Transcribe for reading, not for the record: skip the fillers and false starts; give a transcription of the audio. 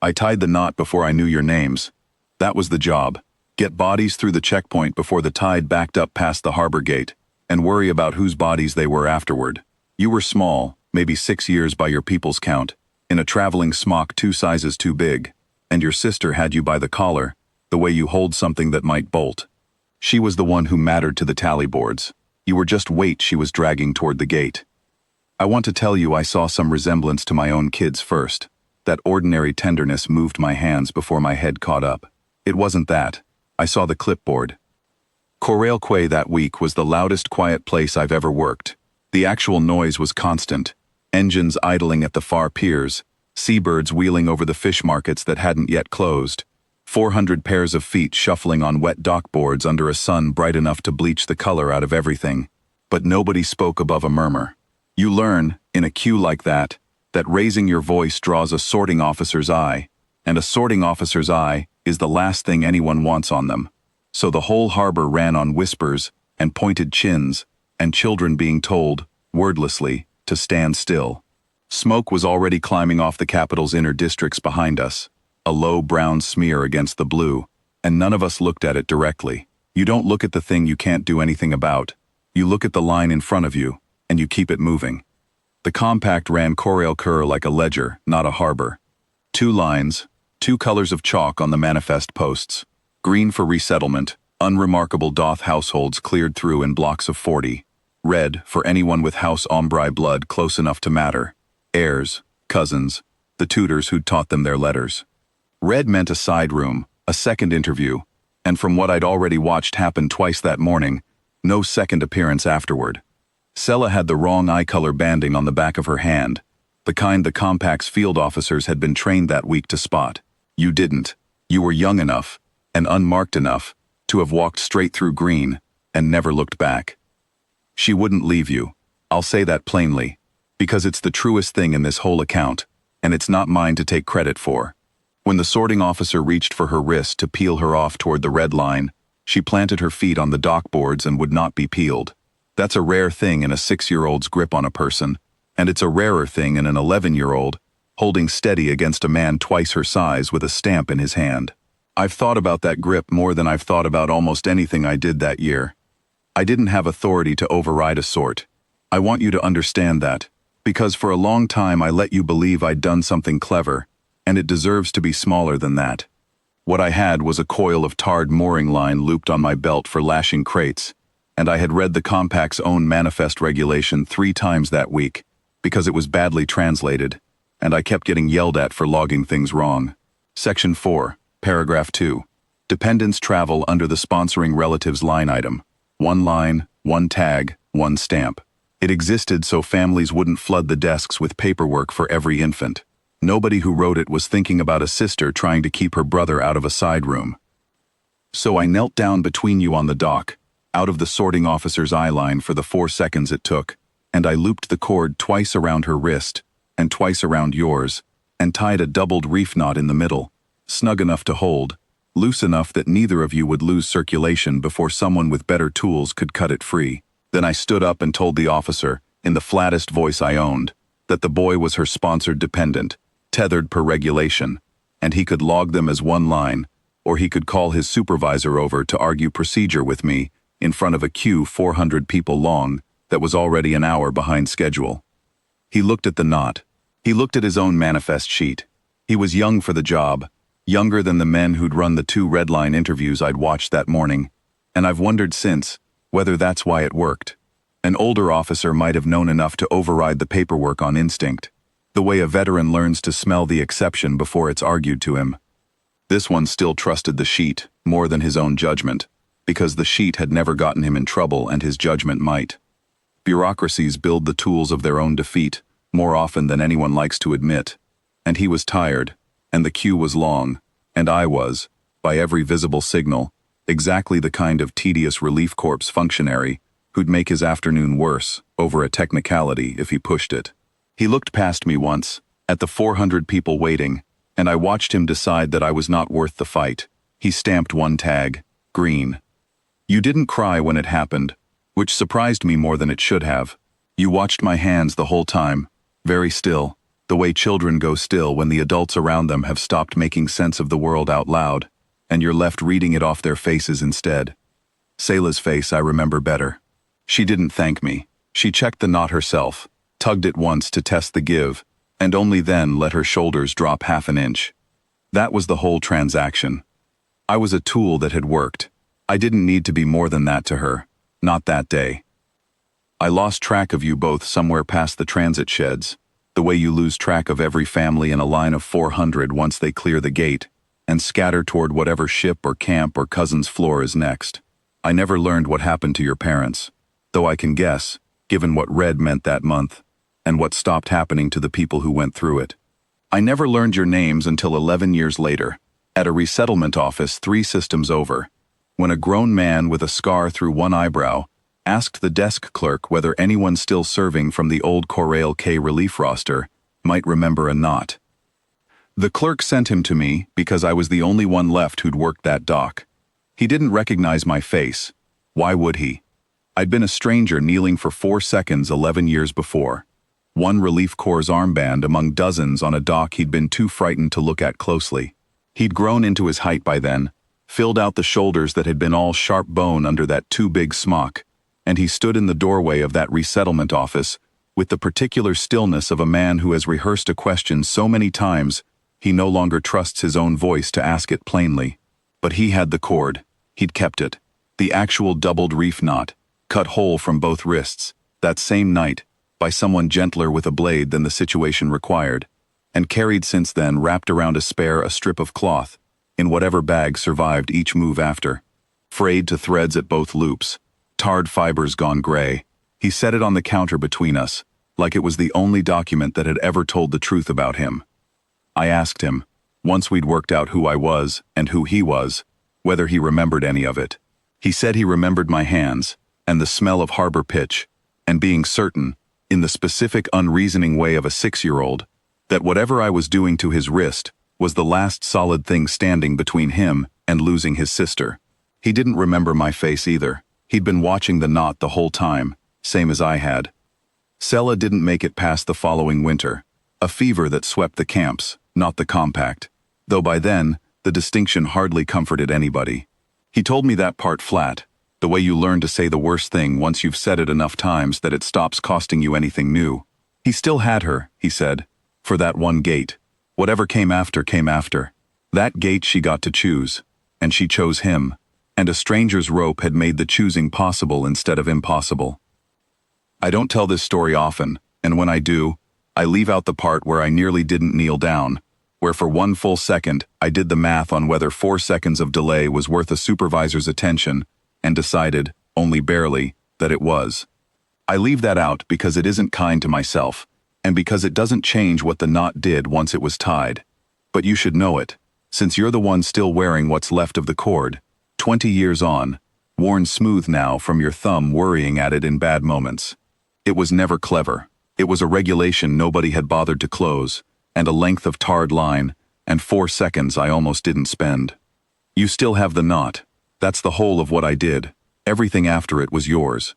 I tied the knot before I knew your names. That was the job. Get bodies through the checkpoint before the tide backed up past the harbor gate, and worry about whose bodies they were afterward. You were small, maybe 6 years by your people's count, in a traveling smock 2 sizes too big, and your sister had you by the collar, the way you hold something that might bolt. She was the one who mattered to the tally boards. You were just weight she was dragging toward the gate. I want to tell you I saw some resemblance to my own kids first. That ordinary tenderness moved my hands before my head caught up. It wasn't that. I saw the clipboard. Quay that week was the loudest quiet place I've ever worked. The actual noise was constant. Engines idling at the far piers, seabirds wheeling over the fish markets that hadn't yet closed, 400 pairs of feet shuffling on wet dock boards under a sun bright enough to bleach the color out of everything. But nobody spoke above a murmur. You learn, in a queue like that raising your voice draws a sorting officer's eye, and a sorting officer's eye is the last thing anyone wants on them. So the whole harbor ran on whispers and pointed chins, and children being told, wordlessly, to stand still. Smoke was already climbing off the capital's inner districts behind us, a low brown smear against the blue, and none of us looked at it directly. You don't look at the thing you can't do anything about. You look at the line in front of you, and you keep it moving. The compact ran Cur like a ledger, not a harbor. 2 lines, 2 colors of chalk on the manifest posts. Green for resettlement, unremarkable Doth households cleared through in blocks of 40. Red for anyone with House Ombri blood close enough to matter. Heirs, cousins, the tutors who'd taught them their letters. Red meant a side room, a second interview, and from what I'd already watched happen twice that morning, no second appearance afterward. Sella had the wrong eye color banding on the back of her hand, the kind the compact's field officers had been trained that week to spot. You didn't. You were young enough, and unmarked enough, to have walked straight through green, and never looked back. She wouldn't leave you. I'll say that plainly, because it's the truest thing in this whole account, and it's not mine to take credit for. When the sorting officer reached for her wrist to peel her off toward the red line, she planted her feet on the dock boards and would not be peeled. That's a rare thing in a 6-year-old's grip on a person, and it's a rarer thing in an 11-year-old, holding steady against a man twice her size with a stamp in his hand. I've thought about that grip more than I've thought about almost anything I did that year. I didn't have authority to override a sort. I want you to understand that, because for a long time I let you believe I'd done something clever, and it deserves to be smaller than that. What I had was a coil of tarred mooring line looped on my belt for lashing crates, and I had read the compact's own manifest regulation 3 times that week, because it was badly translated, and I kept getting yelled at for logging things wrong. Section 4, Paragraph 2. Dependents travel under the sponsoring relatives line item. 1 line, 1 tag, 1 stamp. It existed so families wouldn't flood the desks with paperwork for every infant. Nobody who wrote it was thinking about a sister trying to keep her brother out of a side room. So I knelt down between you on the dock, out of the sorting officer's eye line for the 4 seconds it took, and I looped the cord twice around her wrist, and twice around yours, and tied a doubled reef knot in the middle, snug enough to hold, loose enough that neither of you would lose circulation before someone with better tools could cut it free. Then I stood up and told the officer, in the flattest voice I owned, that the boy was her sponsored dependent, tethered per regulation, and he could log them as 1 line, or he could call his supervisor over to argue procedure with me in front of a queue 400 people long that was already an hour behind schedule. He looked at the knot. He looked at his own manifest sheet. He was young for the job, younger than the men who'd run the 2 red line interviews I'd watched that morning, and I've wondered since whether that's why it worked. An older officer might have known enough to override the paperwork on instinct, the way a veteran learns to smell the exception before it's argued to him. This one still trusted the sheet more than his own judgment, because the sheet had never gotten him in trouble and his judgment might. Bureaucracies build the tools of their own defeat more often than anyone likes to admit, and he was tired, and the queue was long, and I was, by every visible signal, exactly the kind of tedious relief corps functionary who'd make his afternoon worse over a technicality if he pushed it. He looked past me once, at the 400 people waiting, and I watched him decide that I was not worth the fight. He stamped 1 tag, green. You didn't cry when it happened, which surprised me more than it should have. You watched my hands the whole time, very still, The way children go still when the adults around them have stopped making sense of the world out loud, and you're left reading it off their faces instead. Selah's face I remember better. She didn't thank me. She checked the knot herself, tugged it once to test the give, and only then let her shoulders drop half an inch. That was the whole transaction. I was a tool that had worked. I didn't need to be more than that to her. Not that day. I lost track of you both somewhere past the transit sheds, the way you lose track of every family in a line of 400 once they clear the gate, and scatter toward whatever ship or camp or cousin's floor is next. I never learned what happened to your parents, though I can guess, given what red meant that month, and what stopped happening to the people who went through it. I never learned your names until 11 years later, at a resettlement office 3 systems over, when a grown man with a scar through one eyebrow asked the desk clerk whether anyone still serving from the old Corail Quay relief roster might remember a knot. The clerk sent him to me because I was the only one left who'd worked that dock. He didn't recognize my face. Why would he? I'd been a stranger kneeling for 4 seconds 11 years before. One relief corps armband among dozens on a dock he'd been too frightened to look at closely. He'd grown into his height by then, filled out the shoulders that had been all sharp bone under that too big smock, and he stood in the doorway of that resettlement office with the particular stillness of a man who has rehearsed a question so many times he no longer trusts his own voice to ask it plainly. But he had the cord. He'd kept it. The actual doubled reef knot, cut whole from both wrists, that same night, by someone gentler with a blade than the situation required, and carried since then wrapped around a strip of cloth, in whatever bag survived each move after. Frayed to threads at both loops, tarred fibers gone gray, he set it on the counter between us, like it was the only document that had ever told the truth about him. I asked him, once we'd worked out who I was and who he was, whether he remembered any of it. He said he remembered my hands, and the smell of harbor pitch, and being certain, in the specific unreasoning way of a 6-year-old, that whatever I was doing to his wrist was the last solid thing standing between him and losing his sister. He didn't remember my face either. He'd been watching the knot the whole time, same as I had. Selah didn't make it past the following winter, a fever that swept the camps, not the compact, though by then, the distinction hardly comforted anybody. He told me that part flat, the way you learn to say the worst thing once you've said it enough times that it stops costing you anything new. He still had her, he said, for that one gate. Whatever came after came after. That gate she got to choose, and she chose him, and a stranger's rope had made the choosing possible instead of impossible. I don't tell this story often, and when I do, I leave out the part where I nearly didn't kneel down, where for 1 full second I did the math on whether 4 seconds of delay was worth a supervisor's attention, and decided, only barely, that it was. I leave that out because it isn't kind to myself, and because it doesn't change what the knot did once it was tied. But you should know it, since you're the one still wearing what's left of the cord, 20 years on, worn smooth now from your thumb worrying at it in bad moments. It was never clever. It was a regulation nobody had bothered to close, and a length of tarred line, and 4 seconds I almost didn't spend. You still have the knot. That's the whole of what I did. Everything after it was yours.